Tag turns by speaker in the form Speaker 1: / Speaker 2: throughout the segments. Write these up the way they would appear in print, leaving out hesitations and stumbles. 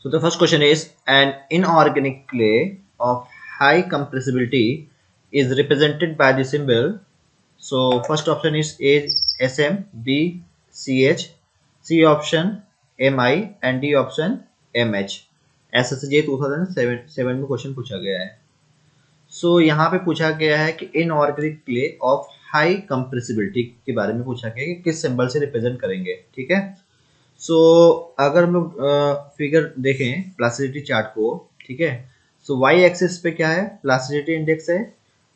Speaker 1: So the first question is, an inorganic clay of high compressibility is represented by the symbol. So first option is A SM, B CH, C option MI and D option MH. SSJ 2007 में question पूछा गया है. सो यहाँ पे पूछा गया है कि inorganic clay of high compressibility के बारे में पूछा गया है कि किस सिंबल से रिप्रेजेंट करेंगे. ठीक है. सो अगर हम लोग फिगर देखें प्लास्टिसिटी चार्ट को. ठीक है. सो वाई एक्सिस पे क्या है, प्लास्टिसिटी इंडेक्स है,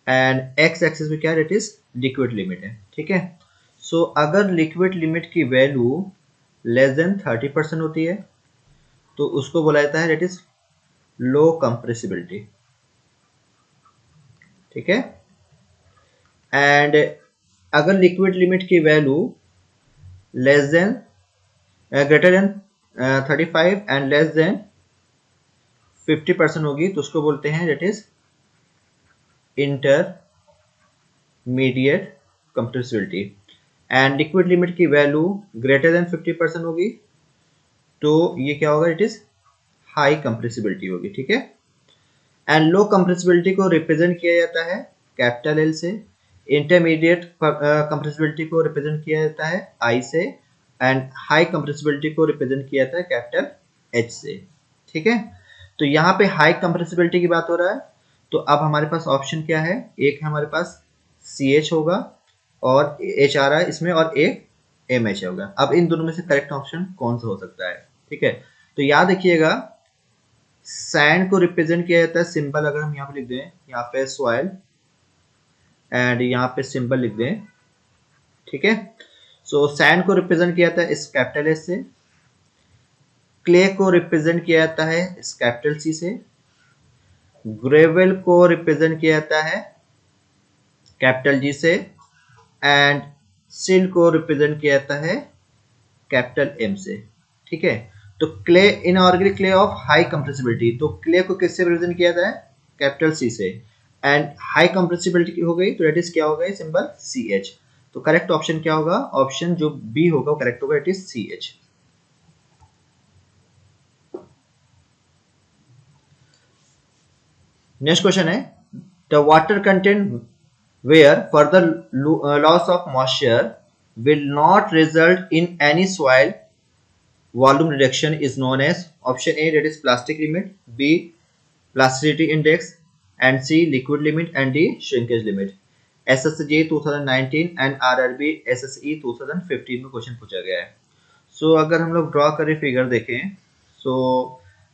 Speaker 1: एंड एक्स एक्सिस पे क्या है, इट इज लिक्विड लिमिट है. ठीक है. सो अगर लिक्विड लिमिट की वैल्यू लेस देन 30% होती है तो उसको बोला जाता है इट इज लो कंप्रेसिबिलिटी. ठीक है. एंड अगर लिक्विड लिमिट की value less than greater than 35 and less than 50% होगी तो उसको बोलते हैं that is intermediate compressibility. And liquid limit की वैल्यू ग्रेटर देन 50% होगी तो ये क्या होगा, इट इज हाई कंप्रेसिबिलिटी होगी. ठीक है. एंड लो कंप्रेसिबिलिटी को रिप्रेजेंट किया जाता है कैपिटल एल से, इंटरमीडिएट कंप्रेसिबिलिटी को रिप्रेजेंट किया जाता है आई से, एंड हाई कंप्रेसिबिलिटी को रिप्रेजेंट किया जाता है कैपिटल एच से. ठीक है. तो यहाँ पे हाई कंप्रेसिबिलिटी की बात हो रहा है तो अब हमारे पास ऑप्शन क्या है, एक है हमारे पास सी एच होगा और एच आ रहा है इसमें और एक एम एच होगा. अब इन दोनों में से करेक्ट ऑप्शन कौन सा हो सकता है. ठीक है. तो याद रखिएगा सैंड को रिप्रेजेंट किया जाता है सिंबल, अगर हम यहाँ पे लिख दें यहाँ पे सॉइल एंड यहाँ पे सिंबल लिख दें. ठीक है. सो सैंड को रिप्रेजेंट किया जाता है इस कैपिटल एस से, क्ले को रिप्रेजेंट किया जाता है इस कैपिटल सी से, ग्रेवल को रिप्रेजेंट किया जाता है कैपिटल जी से, एंड सिल को रिप्रेजेंट किया जाता है कैपिटल एम से. ठीक है. तो clay inorganic clay of high compressibility, तो क्ले को किससे रिप्रेजेंट किया जाता है, कैपिटल सी से, एंड हाई कंप्रेसिबिलिटी हो गई तो इट इज क्या होगा, सिंबल सी एच. तो करेक्ट ऑप्शन क्या होगा, ऑप्शन जो बी होगा वो करेक्ट होगा, it is C H. Next question है, the water content where further loss of moisture will not result in any soil volume reduction is known as option A, that is plastic limit, B plasticity index, and C liquid limit, and D shrinkage limit. SSJ 2019 and RRB SSE 2015 में question पूछा गया है. सो अगर हम लोग draw करें figure देखें, सो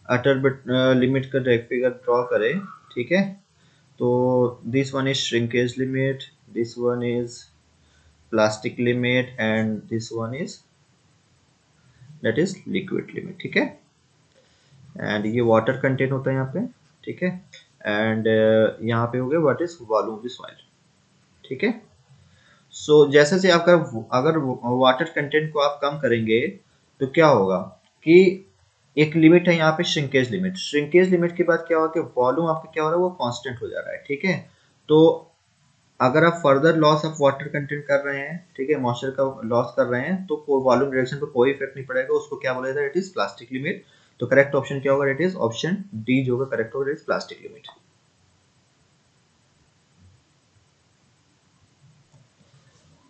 Speaker 1: अटर limit का फिगर ड्रॉ करें. ठीक है. तो this one is shrinkage limit, this one is plastic limit, and this one is that is liquid limit. ठीक है. एंड ये वाटर कंटेंट होता है यहाँ पे. ठीक है. एंड यहाँ पे हो गया what is volume of the soil. ठीक है. सो जैसे से आपका अगर वाटर कंटेंट को आप कम करेंगे तो क्या होगा कि एक लिमिट है यहाँ पे श्रिंकेज लिमिट. श्रिंकेज लिमिट के बाद क्या होगा कि वॉल्यूम आपका क्या हो रहा है, वो कांस्टेंट हो जा रहा है. ठीक है. तो अगर आप further loss of water content कर रहे हैं, ठीक है, मॉइस्चर का लॉस कर रहे हैं तो वॉल्यूम रिडक्शन पे कोई इफेक्ट नहीं पड़ेगा, उसको क्या बोला जाता है, इट इज प्लास्टिक लिमिट. तो करेक्ट ऑप्शन क्या होगा, इट इज ऑप्शन डी जो होगा करेक्ट होगा, it is plastic limit.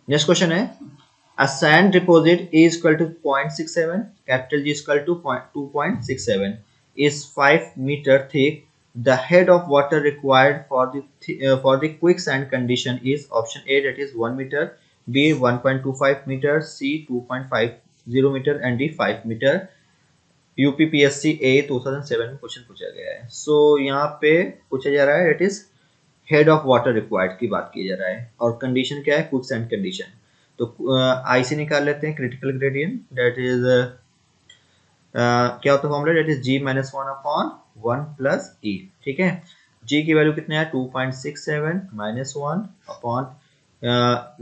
Speaker 1: Next question है, a sand deposit is equal to 0.67, capital G equal to 2.67, is 5 metre thick. The head of water required for the quicksand condition is option A, that is 1 meter, B 1.25 meter, C 2.50 meter, and D 5 meter. UPPSC A 2007 में question पूछा गया है. सो यहाँ पे पूछा जा रहा है that is head of water required की बात की जा रहा है और कंडीशन क्या है, quicksand condition. तो IC निकाल लेते हैं, क्रिटिकल ग्रेडियंट, that is क्या होता है formula, that is G minus 1 upon 1 plus E. ठीक है. G की वैल्यू कितने है, 2.67 minus 1 upon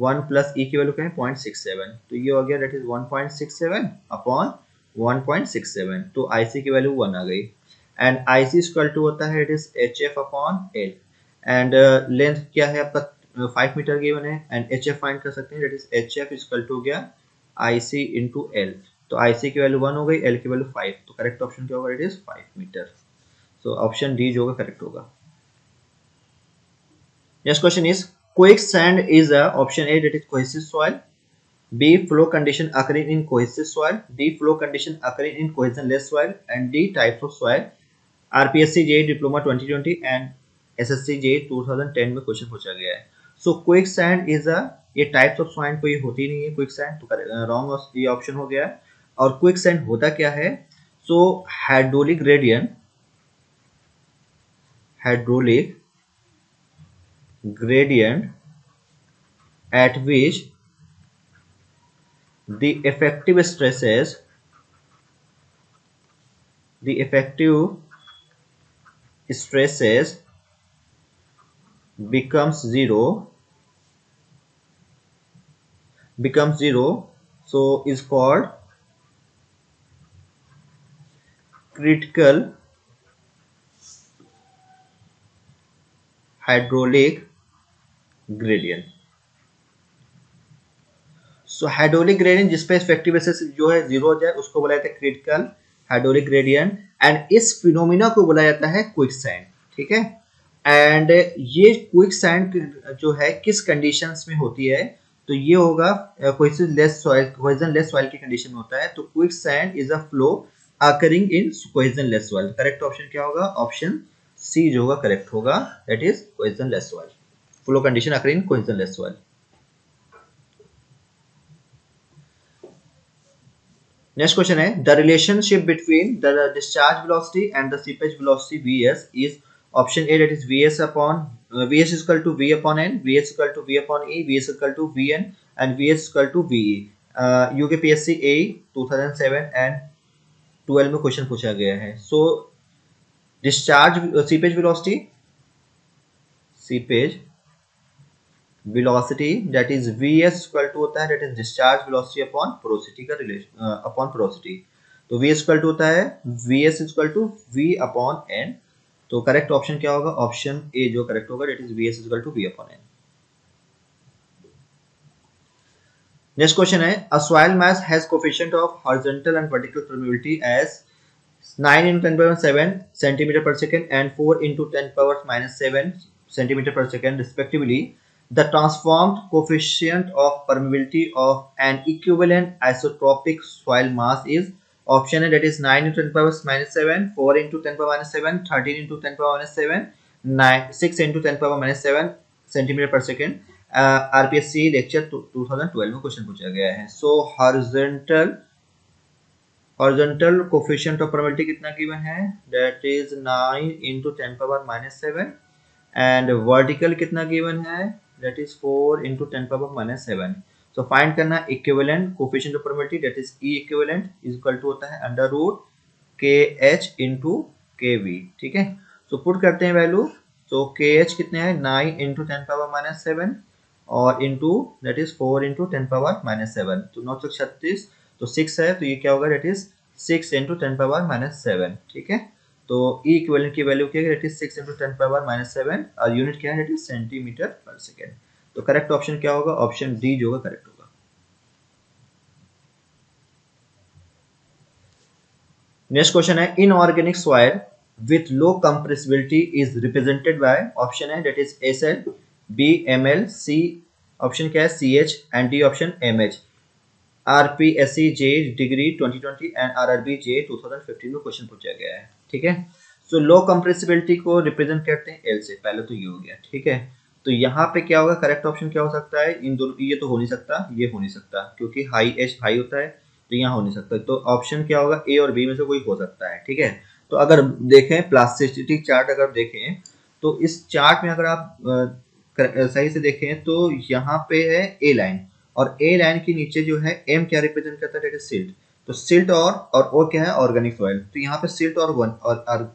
Speaker 1: 1 plus E की वैल्यू क्या है, 0.67. तो ये हो गया that is 1.67 upon 1.67. तो IC की वैल्यू 1 आ गई. एंड IC इक्वल टू होता है it is HF upon L. And length क्या है आपका 5 मीटर गिवन है एंड HF फाइंड कर सकते हैं, that is HF equal to हो गया IC into L. तो IC की वैल्यू 1 हो गई, L की वैल्यू 5, तो करेक्ट ऑप्शन क्या होगा, it is 5 metre. So option D जो होगा करेक्ट होगा। Next question is quick sand is a option A that is cohesive soil, B flow condition occurring in cohesive soil, D flow condition occurring in cohesionless soil, and D types of soil। RPSC JEE diploma 2020 and SSC JEE 2010 में question पूछा गया है। So quick sand is a, ये types of soil कोई होती नहीं है quick sand, तो रॉन्ग ये ऑप्शन हो गया। और क्विक सैंड होता क्या है, so hydraulic gradient, hydraulic gradient at which the effective stresses, the effective stresses becomes zero, so is called critical hydraulic gradient। So hydraulic gradient जिसपे इफेक्टिव स्ट्रेस जो है जीरो हो जाए उसको बोला जाता है क्रिटिकल हाइड्रोलिक ग्रेडियंट, एंड इस फिनोमिना को बोला जाता है क्विक सैंड। ठीक है, एंड ये क्विक सैंड जो है किस कंडीशंस में होती है, तो ये होगा कोहेसिवलेस सॉइल, कोहेजनलेस सॉइल की कंडीशन में होता है। तो quick sand is a flow occurring in cohesionless soil. Correct option क्या होगा, ऑप्शन सी जो होगा करेक्ट होगा, that is cohesionless soil, flow condition occurring in cohesionless soil. Next question है the relationship between the discharge velocity and the seepage velocity Vs is option A that is Vs upon Vs is equal to V upon N, Vs equal to V upon E, Vs equal to Vn and Vs equal to Ve। UPSC A 2007 and 12 में question पूछा गया है। So discharge seepage velocity, seepage velocity that is Vs equal to होता है that is discharge velocity upon porosity का relation, upon porosity. तो Vs equal to होता है Vs equal to V upon N। तो करेक्ट ऑप्शन क्या होगा, option A जो करेक्ट होगा that is Vs equal to V upon N। Next question है a soil mass has coefficient of horizontal and vertical permeability as 9 into 10 power 7 centimeter per second and 4 into 10 power minus 7 centimeter per second respectively। The transformed coefficient of permeability of an equivalent isotropic soil mass is option A that is 9 into 10 power minus 7, 4 into 10 power minus 7, 13 into 10 power minus 7, 6 into 10 power minus 7 centimeter per second। RPSC lecture 2012 में question पूछा गया है। So horizontal coefficient of probability कितना given है, that is 9 into 10 power minus 7, and vertical कितना given है, that is 4 into 10 power minus 7। So find करना equivalent coefficient of probability that is E equivalent is equal to होता है under root K H into K V. ठीक है, so put करते हैं value. तो के एच कितने हैं, 9 into 10 power minus 7 और into that is 4 into 10 power minus 7, तो 936, तो 6 है, तो ये क्या होगा, that is 6 into 10 power minus 7। ठीक है, तो ई इक्विवेलेंट की वैल्यू क्या है, that is 6 into 10 power minus 7 और यूनिट क्या है, दैट इज सेंटीमीटर पर सेकेंड। तो करेक्ट ऑप्शन क्या होगा, ऑप्शन डी जो होगा करेक्ट होगा। नेक्स्ट क्वेश्चन है inorganic soil with low compressibility is represented by option है that is SL, B ML, C option क्या है CH and D option MH। RPSC J degree 2020 and RRB J 2015 में question पूछा गया है। ठीक है, सो लो कंप्रेसिबिलिटी को रिप्रेजेंट करते हैं L से, पहले तो ये हो गया। ठीक है, तो यहाँ पे क्या होगा, करेक्ट ऑप्शन क्या हो सकता है, इन दोनों, ये तो हो नहीं सकता, ये हो नहीं सकता क्योंकि हाई H हाई होता है, तो यहाँ हो नहीं सकता। तो ऑप्शन क्या होगा, ए और बी में से कोई हो सकता है। ठीक है, तो अगर देखें प्लास्टिसिटी चार्ट, अगर देखें तो इस चार्ट में अगर आप सही से देखें तो यहाँ पे है ए लाइन, और ए लाइन के नीचे जो है एम क्या रिप्रेजेंट करता है, सिल्ट। तो सिल्ट और ओ क्या है, ऑर्गेनिक सॉइल। तो यहाँ पे सिल्ट और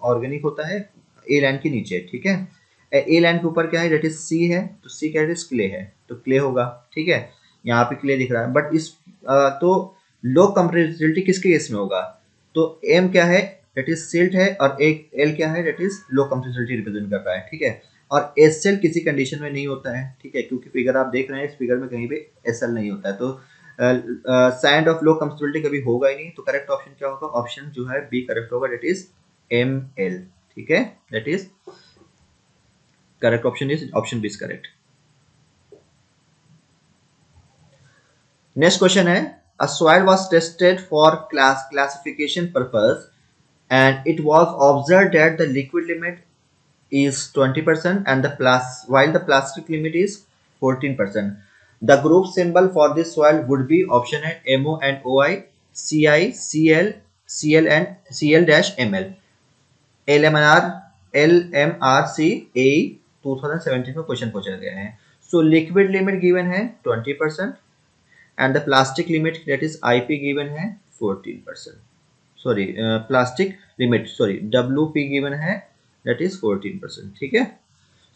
Speaker 1: ऑर्गेनिक होता है ए लाइन के नीचे। ठीक है, ए लाइन के ऊपर क्या है, डेट इज सी है, तो सी क्या है, क्ले है, तो क्ले होगा। ठीक है, यहाँ पे क्ले दिख रहा है, बट इस तो लो कंप्रेसिबिलिटी किसके केस में होगा, तो एम क्या है, डेट इज सिल्ट है, और एक एल क्या है, that is low compressibility represent कर रहा है। ठीक है, और एसएल किसी कंडीशन में नहीं होता है। ठीक है, क्योंकि फिगर आप देख रहे हैं, इस फिगर में कहीं पे एसएल नहीं होता है। तो सैंड ऑफ लो कंप्रेसिबिलिटी कभी होगा ही नहीं, तो करेक्ट ऑप्शन क्या होगा, ऑप्शन जो है बी करेक्ट होगा, दैट इज ML। ठीक है, that is correct option is option B is correct. Next question है, a soil was tested for classification purpose and it was observed that the liquid limit is 20% and while the plastic limit is 14%. The group symbol for this soil would be option A MO and OI, CI, CL and CL-ML, LMR, LMRC A 2017 में question पूछा गया है। So liquid limit given है 20% and the plastic limit that is IP given है 14%, sorry plastic limit sorry WP given है that is 14%। ठीक है,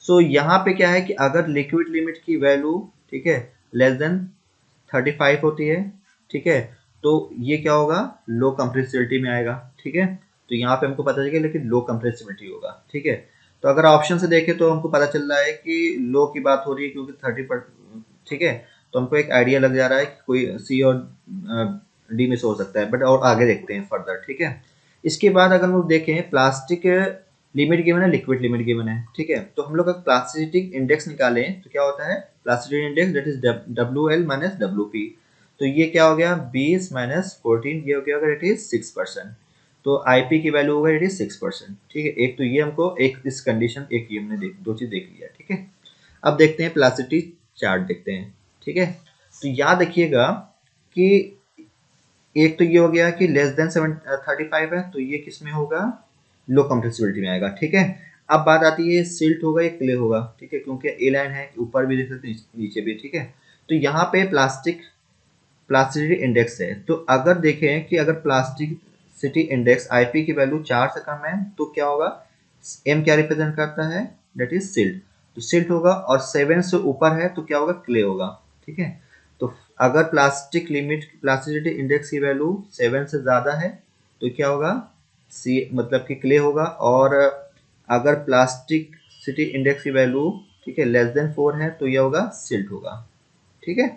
Speaker 1: सो यहाँ पे क्या है कि अगर लिक्विड लिमिट की वैल्यू, ठीक है, लेस देन 35 होती है, ठीक है, तो ये क्या होगा, लो कंप्रेसिबिलिटी में आएगा। ठीक है, तो यहाँ पे हमको पता चलेगा लेकिन लो कंप्रेसिबिलिटी होगा। ठीक है, तो अगर ऑप्शन से देखें तो हमको पता चल रहा है कि लो की बात हो रही है क्योंकि 30%, ठीक है, तो हमको एक आइडिया लग जा रहा है कि कोई सी और डी में से हो सकता है, बट और आगे देखते हैं फर्दर। ठीक है, इसके बाद अगर हम लोग देखें प्लास्टिक लिमिट गिवन है, लिक्विड लिमिट गिवन है। ठीक है, तो हम लोग अगर प्लास्टिसिटी इंडेक्स निकालें तो क्या होता है, plasticity index that is WL minus WP, तो ये क्या हो गया 20 माइनस 14, ये हो गया अगर इट इज 6%, तो IP की वैल्यू होगा इट इज 6%। ठीक है, एक तो ये हमको एक इस कंडीशन, एक ये हमने दो चीज देख लिया। ठीक है, अब देखते हैं प्लास्टिसिटी चार्ट देखते हैं। ठीक है, तो याद रखिएगा कि एक तो ये हो गया कि लेस देन 35 है, तो ये किस में होगा, लो कंप्रेसिबिलिटी में आएगा। ठीक है, अब बात आती है सिल्ट होगा या क्ले होगा। ठीक है, क्योंकि ए लाइन है, ऊपर भी देख सकते हैं नीचे भी। ठीक है, तो यहाँ पे प्लास्टिसिटी इंडेक्स है, तो अगर देखें कि अगर प्लास्टिसिटी इंडेक्स IP की वैल्यू 4 से कम है तो क्या होगा, M क्या रिप्रेजेंट करता है, दैट इज सिल्ट, तो सिल्ट होगा, और 7 से ऊपर है तो क्या होगा, क्ले होगा। ठीक है, तो अगर प्लास्टिसिटी इंडेक्स की वैल्यू 7 से ज़्यादा है तो क्या होगा, सी मतलब कि क्ले होगा, और अगर प्लास्टिसिटी इंडेक्स की वैल्यू, ठीक है, लेस देन 4 है तो यह होगा सिल्ट होगा। ठीक है,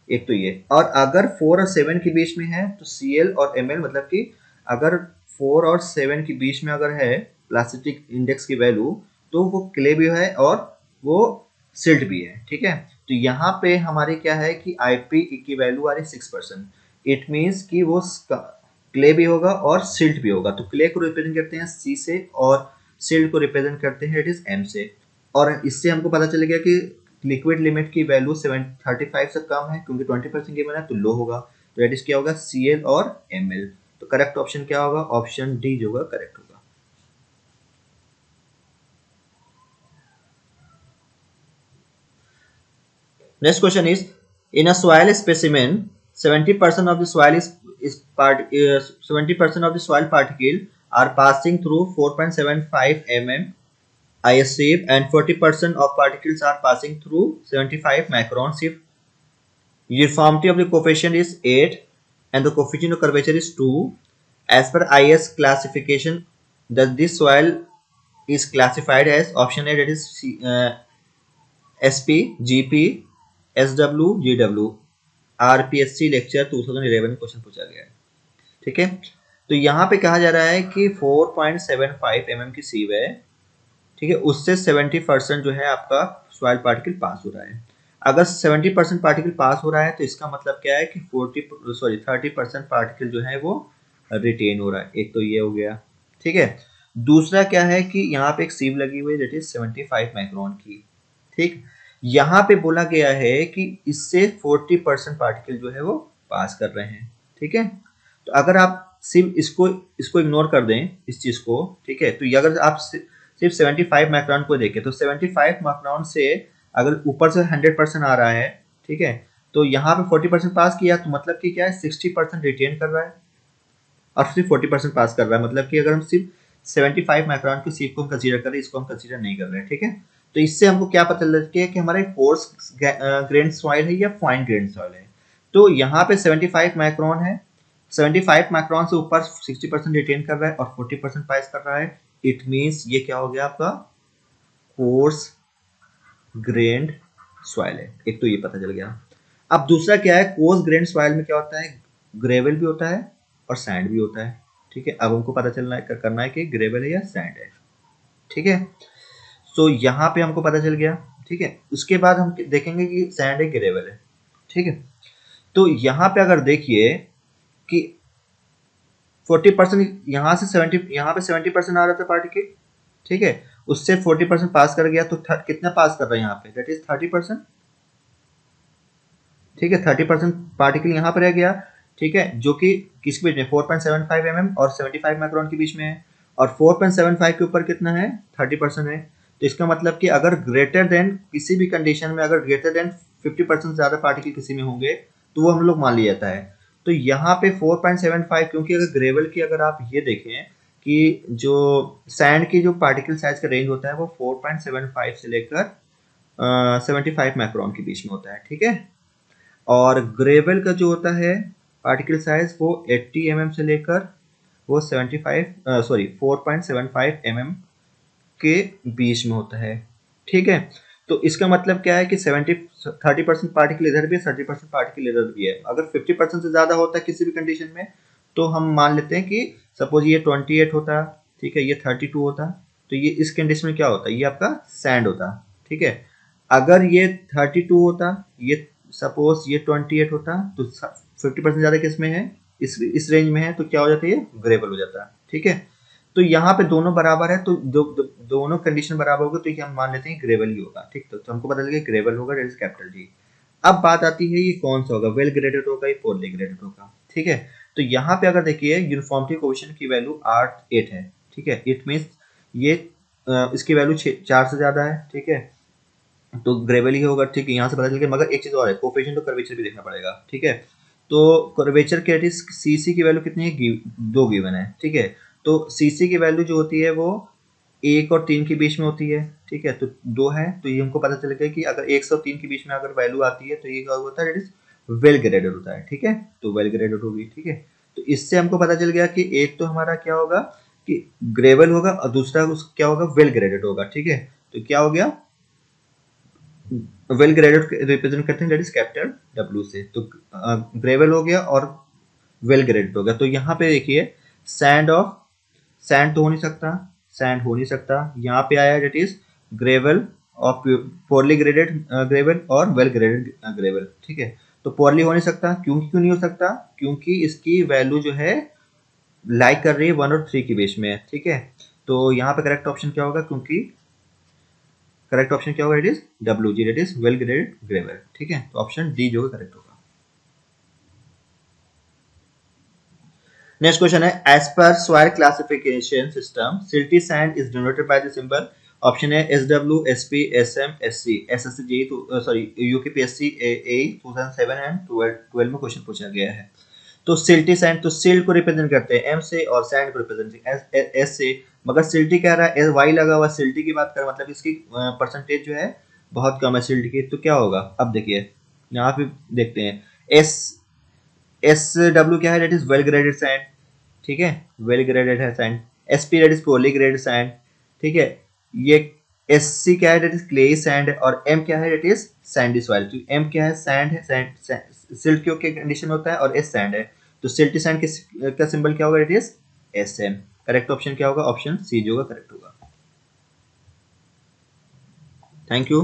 Speaker 1: एक तो ये, और अगर 4 और 7 के बीच में है तो CL और ML, मतलब कि अगर 4 और 7 के बीच में अगर है प्लास्टिक इंडेक्स की वैल्यू तो वो क्ले भी है और वो सिल्ट भी है। ठीक है, तो यहाँ पे हमारे क्या है कि IP की वैल्यू आ रही 6%, इट मीन्स कि वो क्ले भी होगा और सिल्ट भी होगा। तो क्ले को रिप्रेजेंट करते हैं C से और सिल्ट को रिप्रेजेंट करते हैं इट इज M से, और इससे हमको पता चलेगा कि लिक्विड लिमिट की वैल्यू 35 से कम है क्योंकि 20% गिवन है तो लो होगा, तो दैट इज क्या होगा CL और ML। तो करेक्ट ऑप्शन क्या होगा, ऑप्शन डी जो होगा करेक्ट होगा। Next question is, in a soil specimen 70% of the soil is part 70% of the soil particle are passing through 4.75 mm IS sieve and 40% of particles are passing through 75 micron sieve. Uniformity of the coefficient is 8 and the coefficient of curvature is 2. As per IS classification, this soil is classified as option A, that is SP, GP, SW, GW। RPSC lecture 2011 में question पूछा गया है। ठीक है, तो यहाँ पे कहा जा रहा है कि 4.75 mm की सीव है, ठीक है, उससे 70% जो है आपका सॉइल पार्टिकल पास हो रहा है। अगर 70% पार्टिकल पास हो रहा है तो इसका मतलब क्या है कि 30% पार्टिकल जो है वो रिटेन हो रहा है। एक तो ये हो गया। ठीक है, दूसरा क्या है कि यहाँ पे एक सीव लगी हुई है दैट इज 75 माइक्रोन की। ठीक, यहाँ पे बोला गया है कि इससे 40% पार्टिकल जो है वो पास कर रहे हैं। ठीक है, तो अगर आप सिर्फ इसको इग्नोर कर दें इस चीज को, ठीक है, तो अगर आप सिर्फ 75 माइक्रोन को देखें तो 75 माइक्रोन से अगर ऊपर से 100% आ रहा है, ठीक है, तो यहाँ पे 40% पास किया तो मतलब कि क्या है 60% रिटेन कर रहा है और सिर्फ 40% पास कर रहा है, मतलब कि अगर हम सिर्फ 75 माइक्रोन की सीट को हम कंसीडर करें, इसको हम कंसीडर नहीं कर रहे हैं। ठीक है, तो इससे हमको क्या पता लगता है कि हमारा कोर्स ग्रेन सॉइल है या फाइन ग्रेन सॉइल है। तो यहाँ पे 75 माइक्रोन है, 75 माइक्रोन से ऊपर 60% रिटेन कर रहा है और 40% पास कर रहा है, इट मीन्स ये क्या हो गया आपका कोर्स ग्रेन्ड सॉइल है। एक तो ये पता चल गया। अब दूसरा क्या है, कोर्स ग्रेन सॉइल में क्या होता है, ग्रेवल भी होता है और सैंड भी होता है। ठीक है, अब हमको पता चलना है करना है कि ग्रेवल है या सैंड है। ठीक है, सो यहाँ पे हमको पता चल गया। ठीक है, उसके बाद हम देखेंगे कि सैंड है ग्रेवल है। ठीक है, तो यहाँ पे अगर देखिए कि 40% यहाँ से 70, यहाँ पे 70% आ रहा था पार्टिकल। ठीक है, उससे 40% पास कर गया, तो कितना पास कर रहा है यहाँ पे, दैट इज 30%। ठीक है, 30% पार्टिकल यहाँ पर रह गया। ठीक है, जो कि किसके बीच में, 4.75 mm और 75 माइक्रोन के बीच में है। और 4.75 के ऊपर कितना है, 30% है। तो इसका मतलब कि अगर ग्रेटर देन, किसी भी कंडीशन में अगर ग्रेटर देन 50% ज्यादा पार्टिकल किसी में होंगे तो वो हम लोग मान लिया जाता है। तो यहाँ पे 4.75, क्योंकि अगर ग्रेवल की अगर आप ये देखें कि जो सैंड की जो पार्टिकल साइज का रेंज होता है वो 4.75 से लेकर 75 माइक्रोन के बीच में होता है। ठीक है, और ग्रेवल का जो होता है पार्टिकल साइज वो 80 mm से लेकर वो 75 सॉरी 4.75 mm के बीच में होता है। ठीक है, तो इसका मतलब क्या है कि 30% पार्टिकल इधर भी है, 30% पार्टिकल इधर भी है। अगर 50% से ज्यादा होता है किसी भी कंडीशन में तो हम मान लेते हैं कि सपोज ये 28 होता, ठीक है, ये 32 होता, तो ये इस कंडीशन में क्या होता, ये आपका सैंड होता। ठीक है, अगर ये 32 होता, ये सपोज ये 28 होता, तो 50% ज्यादा किस में है, इस रेंज में है, तो क्या हो जाता है, ये ग्रेवल हो जाता है। ठीक है, तो यहाँ पे दोनों बराबर है, तो दोनों कंडीशन बराबर होगा, तो ये हम मान लेते हैं ग्रेवल ही होगा। ठीक, तो हमको पता लगे ग्रेवल होगा, दैट इज कैपिटल जी। अब बात आती है ये कौन सा होगा, वेल ग्रेडेड होगा या पोरली ग्रेडेड होगा। ठीक है, तो यहाँ पे अगर देखिए यूनिफॉर्मिटी कोएफिशिएंट की वैल्यू 8 है। ठीक है, इट मींस ये इसकी वैल्यू 4 से ज्यादा है। ठीक है, तो ग्रेवल ही होगा। ठीक है, यहाँ से पता चल गया, मगर एक चीज और है, कोफिशिएंट और कर्वेचर भी देखना पड़ेगा। ठीक है, तो कर्वेचर के सीसी की वैल्यू कितनी है, 2 गिवन है। ठीक है, तो सीसी की वैल्यू जो होती है वो 1 और 3 के बीच में होती है। ठीक है, तो 2 है, तो ये हमको पता चल गया कि अगर 1 से 3 के बीच में अगर वैल्यू आती है तो ये क्या होता है, इट इज वेल ग्रेडेड होता है। ठीक है, तो वेल ग्रेडेड होगी। ठीक है, तो इससे हमको पता चल गया कि एक तो हमारा क्या होगा कि ग्रेवल होगा और दूसरा क्या होगा, वेल ग्रेडेड होगा। ठीक है, तो क्या हो गया, वेल ग्रेडेड रिप्रेजेंट करते हैं दैट इज कैपिटल डब्ल्यू से। तो ग्रेवल हो गया और वेल ग्रेडेड हो गया। तो यहाँ पे देखिए सैंड तो हो नहीं सकता, सैंड हो नहीं सकता, यहाँ पे आया दैट इज ग्रेवल और पोरली ग्रेडेड ग्रेवल और वेल ग्रेडेड ग्रेवल। ठीक है, तो पोरली हो नहीं सकता, क्यों नहीं हो सकता, क्योंकि इसकी वैल्यू जो है लाइक कर रही है 1 और 3 के बीच में। ठीक है, तो यहाँ पे करेक्ट ऑप्शन क्या होगा, क्योंकि करेक्ट ऑप्शन क्या होगा, it is W G, it is well graded gravel. ठीक है, तो ऑप्शन डी जो करेक्ट होगा। नेक्स्ट क्वेश्चन है, as per soil classification system silty sand is denoted by the symbol. Option है S W, S P, S M, S C. S S C G sorry UKPSC A 2007 and 12 में question पूछा गया है। तो silty sand, तो silt को represent करते हैं एम से और सैंड को रिप्रेजेंट एस से, मगर सिल्टी कह रहा है वाई लगा हुआ, सिल्टी की बात कर मतलब इसकी परसेंटेज जो है बहुत कम है सिल्ट की। तो क्या होगा, अब देखिए यहाँ पे देखते हैं, एस एस डब्ल्यू क्या है, that is well graded sand. ठीक है, वेल ग्रेडेड है sand. S P that is poorly graded sand. ठीक है, ये एस सी क्या है, दैट इज क्ले सैंड है, और एम क्या है, दैट इज सैंडी सॉइल। तो एम क्या है, सैंड है, सिल्ट के कंडीशन होता है, और एस सैंड है। तो सिल्टी सैंड का सिंबल क्या होगा, that is S M. Correct option क्या होगा, ऑप्शन सी जो होगा करेक्ट होगा। Thank you.